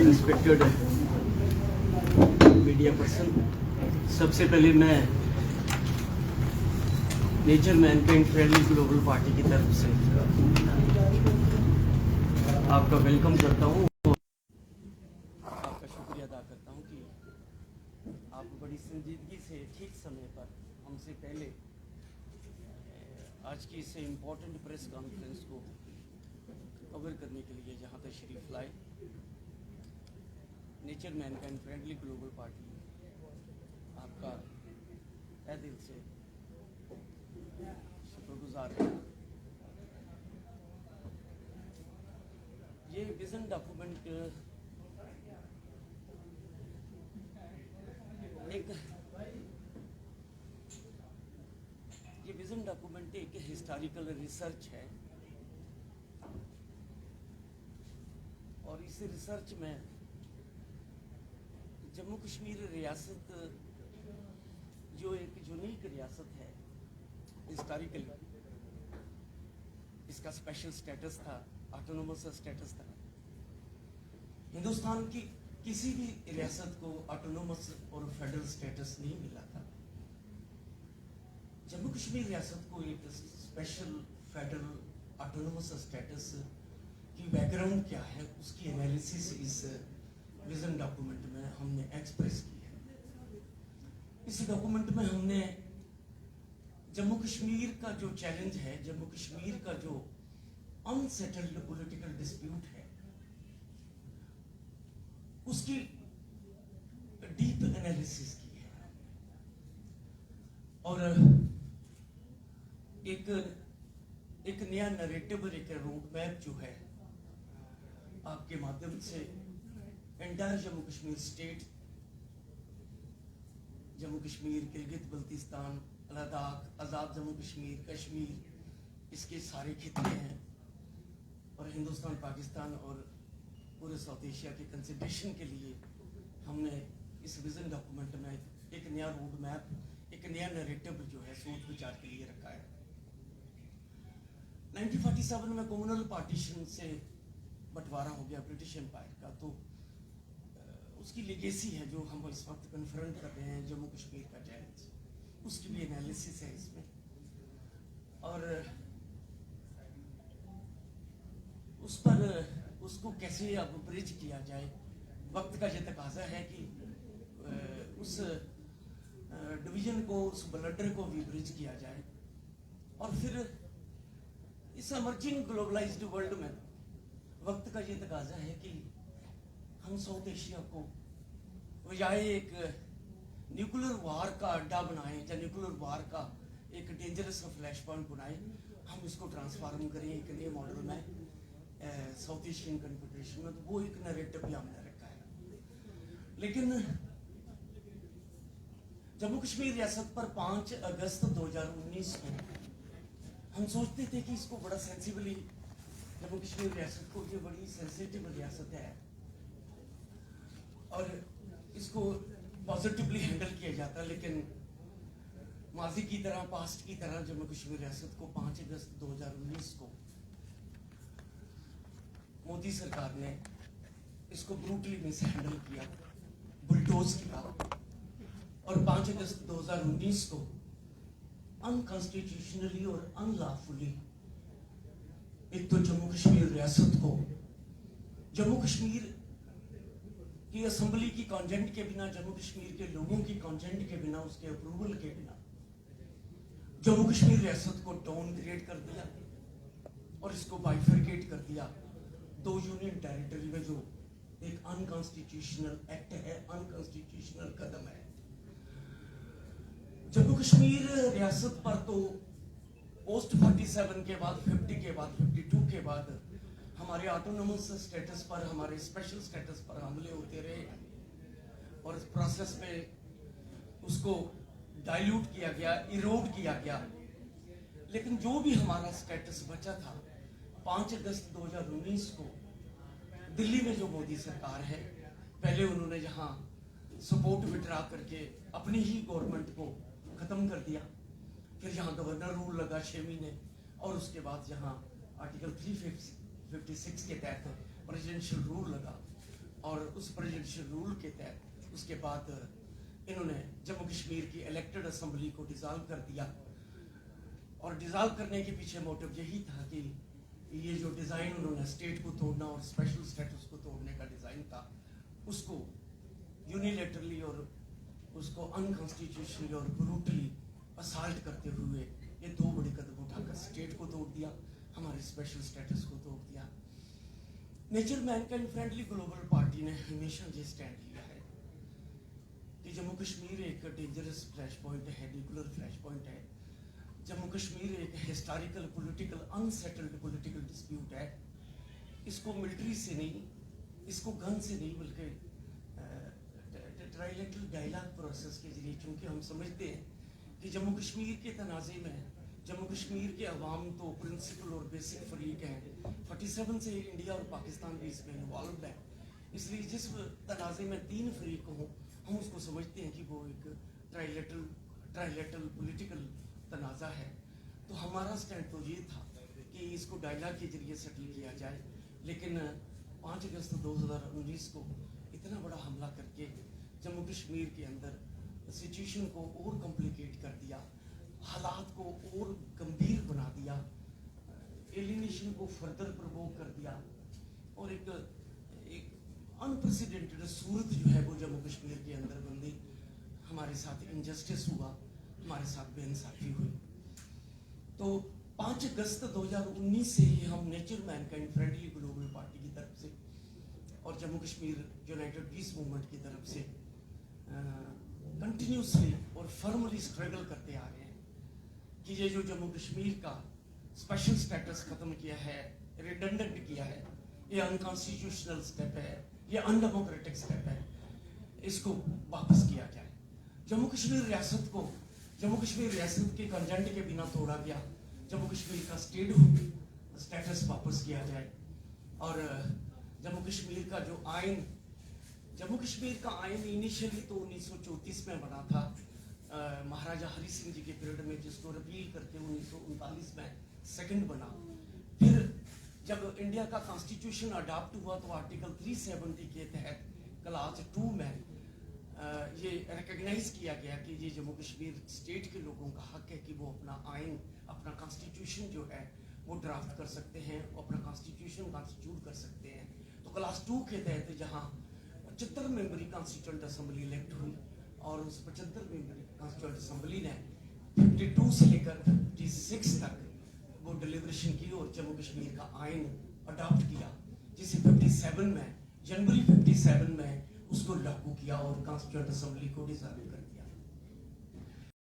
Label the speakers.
Speaker 1: Respected media person, सबसे पहले मैं nature Mankind friendly global party की तरफ से आपका वेलकम करता हूँ, आपका शुक्रिया अदा करता हूँ कि आप बड़ी संजीदगी से ठीक समय पर हमसे पहले आज की इस इम्पोर्टेंट प्रेस कॉन्फ्रेंस को कवर करने के लिए जहाँ तशरीफ लाए। Nature Mankind friendly global party आपका तहे दिल से शुक्रगुजार है। ये विजन डॉक्यूमेंट एक हिस्टोरिकल रिसर्च है और इस रिसर्च में जम्मू कश्मीर रियासत जो एक यूनिक रियासत है, हिस्टोरिकली इसका स्पेशल स्टेटस था, ऑटोनोमस स्टेटस था। हिंदुस्तान की किसी भी रियासत को ऑटोनोमस और फेडरल स्टेटस नहीं मिला था। जम्मू कश्मीर रियासत को एक स्पेशल फेडरल ऑटोनोमस स्टेटस की बैकग्राउंड क्या है, उसकी एनालिसिस इस विजन डॉक्यूमेंट में हमने एक्सप्रेस की है। इस डॉक्यूमेंट में हमने जम्मू कश्मीर का जो चैलेंज है, जम्मू कश्मीर का जो अनसेटल्ड पॉलिटिकल डिस्प्यूट है, उसकी डीप एनालिसिस की है और एक नया नैरेटिव, एक रोड मैप जो है आपके माध्यम से एंटायर जम्मू कश्मीर स्टेट, जम्मू कश्मीर, गिलगित बल्तिस्तान, लद्दाख, आज़ाद जम्मू कश्मीर, कश्मीर, इसके सारे खिते हैं और हिंदुस्तान, पाकिस्तान और पूरे साउथ एशिया के कंसिडरेशन के लिए हमने इस विजन डॉक्यूमेंट में एक नया रोड मैप, एक नया नैरेटिव जो है सोच विचार के लिए रखा है। 1947 में कम्युनल पार्टीशन से बंटवारा हो गया ब्रिटिश एम्पायर का, तो उसकी लेगेसी है जो हम इस वक्त कन्फ्रंट कर रहे हैं, जम्मू कश्मीर का चैलेंज, उसकी भी एनालिसिस है इसमें। और उस पर उसको कैसे अब ब्रिज किया जाए, वक्त का ये तकाजा है कि उस डिवीजन को, उस ब्लडर को भी ब्रिज किया जाए। और फिर इस एमर्जिंग ग्लोबलाइज्ड वर्ल्ड में वक्त का ये तकाजा है कि हम साउथ एशिया को बजाय एक न्यूक्लियर वार का अड्डा बनाएं या न्यूक्लियर वार का एक डेंजरस फ्लैश पॉइंट बनाएं, हम इसको ट्रांसफॉर्म करें एक नए मॉडल में साउथ एशियन कन्फेडरेशन में। तो वो एक नैरेटिव भी हमने रखा है। लेकिन जम्मू कश्मीर रियासत पर 5 अगस्त 2019 को हम सोचते थे कि इसको बड़ा सेंसिबली, जम्मू कश्मीर रियासत को, ये बड़ी सेंसिटिव रियासत है और इसको पॉजिटिवली हैंडल किया जाता, लेकिन माजी की तरह, पास्ट की तरह जम्मू कश्मीर रियासत को 5 अगस्त 2019 को मोदी सरकार ने इसको ब्रूटली मिस हैंडल किया, बुलडोज किया और 5 अगस्त 2019 को अनकॉन्स्टिट्यूशनली और अनलॉफुली एक तो जम्मू कश्मीर रियासत को, जम्मू कश्मीर की असेंबली की कॉन्जेंट के बिना, जम्मू कश्मीर के लोगों की कॉन्जेंट के बिना, उसके अप्रूवल के बिना जम्मू कश्मीर रियासत को डाउन ग्रेड कर दिया और इसको बाइफरकेट कर दिया 2 यूनियन टेरिटरी में, जो एक अनकॉन्स्टिट्यूशनल एक्ट है, अनकॉन्स्टिट्यूशनल कदम है। जम्मू कश्मीर रियासत पर तो पोस्ट 47 के बाद, 50 के बाद, 52 के बाद हमारे ऑटोनोमस स्टेटस पर, हमारे स्पेशल स्टेटस पर हमले होते रहे और इस प्रोसेस में उसको डाइल्यूट किया गया, इरोड किया गया। लेकिन जो भी हमारा स्टेटस बचा था 5 अगस्त 2019 को दिल्ली में जो मोदी सरकार है, पहले उन्होंने यहाँ सपोर्ट विड्रा करके अपनी ही गवर्नमेंट को खत्म कर दिया, फिर यहाँ गवर्नर रूल लगा 6 महीने और उसके बाद यहाँ आर्टिकल 56 के तहत प्रेसिडेंशियल रूल लगा, और उस प्रेसिडेंशियल रूल के तहत उसके बाद इन्होंने जम्मू कश्मीर की इलेक्टेड असेंबली को डिसॉल्व कर दिया। और डिसॉल्व करने के पीछे मोटिव यही था कि ये जो डिज़ाइन उन्होंने स्टेट को तोड़ना और स्पेशल स्टेटस को तोड़ने का डिज़ाइन था, उसको यूनिलेटरली और उसको अनकॉन्स्टिट्यूशनली और ब्रूटली असाल्ट करते हुए ये दो बड़े कदम उठाकर स्टेट को तोड़ दिया, हमारे स्पेशल स्टेटस को तोड़ दिया। Nature Mankind friendly global party ने हमेशा ये स्टैंड लिया है कि जम्मू कश्मीर एक डेंजरस फ्लैश पॉइंट है, न्यूक्लियर फ्लैश पॉइंट है। जम्मू कश्मीर एक historical political unsettled political dispute है। इसको मिलिट्री से नहीं, इसको गन से नहीं, बल्कि ट्राइलेटरल डायलॉग प्रोसेस के जरिए, क्योंकि हम समझते हैं कि जम्मू कश्मीर के तनाज़े में जम्मू कश्मीर के अवाम तो प्रिंसिपल और बेसिक फरीक हैं। 47 से इंडिया और पाकिस्तान भी इसमें इन्वॉल्व है, इसलिए जिस तनाज़े में 3 फरीक हों, हम उसको समझते हैं कि वो एक ट्राइलेटरल पॉलिटिकल तनाज़ा है। तो हमारा स्टैंड तो ये था कि इसको डायलॉग के जरिए सेटल किया जाए, लेकिन 5 अगस्त 2019 को इतना बड़ा हमला करके जम्मू कश्मीर के अंदर सिचुएशन को और कॉम्प्लिकेट कर दिया, हालात को और गंभीर बना दिया, एलिनेशन को फर्दर प्रवोक कर दिया, और एक अनप्रेसिडेंटेड सूरत जो है वो जम्मू कश्मीर के अंदर बंदी। हमारे साथ इनजस्टिस हुआ, हमारे साथ बेइंसाफी हुई। तो 5 अगस्त 2019 से ही हम nature Mankind friendly global party की तरफ से और Jammu Kashmir United piece movement की तरफ से कंटिन्यूसली और फर्मली स्ट्रगल करते आ रहे हैं कि ये जो जम्मू कश्मीर का स्पेशल स्टेटस खत्म किया है, रिडंडेंट किया है, ये अनकॉन्स्टिट्यूशनल स्टेप है, ये अनडेमोक्रेटिक स्टेप है, इसको वापस किया जाए। जम्मू कश्मीर रियासत के कंजेंट के बिना तोड़ा गया, जम्मू कश्मीर का स्टेट स्टेटस वापस किया जाए, और जम्मू कश्मीर का जो आइन, जम्मू कश्मीर का आइन इनिशियली तो 1934 में बना था, महाराजा हरि सिंह जी के पीरियड में, जिसको रिपील करके 1939 में सेकंड बना। फिर जब इंडिया का कॉन्स्टिट्यूशन अडॉप्ट हुआ तो आर्टिकल 370 के तहत क्लास 2 में ये रिकग्नाइज किया गया कि ये जम्मू कश्मीर स्टेट के लोगों का हक है कि वो अपना आइन, अपना कॉन्स्टिट्यूशन जो है वो ड्राफ्ट कर सकते हैं, अपना कॉन्स्टिट्यूशन कॉन्स्टिट्यूट कर सकते हैं। तो क्लास 2 के तहत जहाँ 75 मेंबरी कॉन्स्टिट्यूंट असेंबली इलेक्ट हुई, और उस 75 मेंबरी कॉन्स्टिट्यूंट असेंबली ने 52 से लेकर 56 तक वो डिलीब्रेशन की और जम्मू कश्मीर का आइन अडॉप्ट किया, जिसे 57 में जनवरी 57 में उसको लागू किया और कॉन्स्टिट्यूंट असेंबली को डिसॉल्व कर दिया।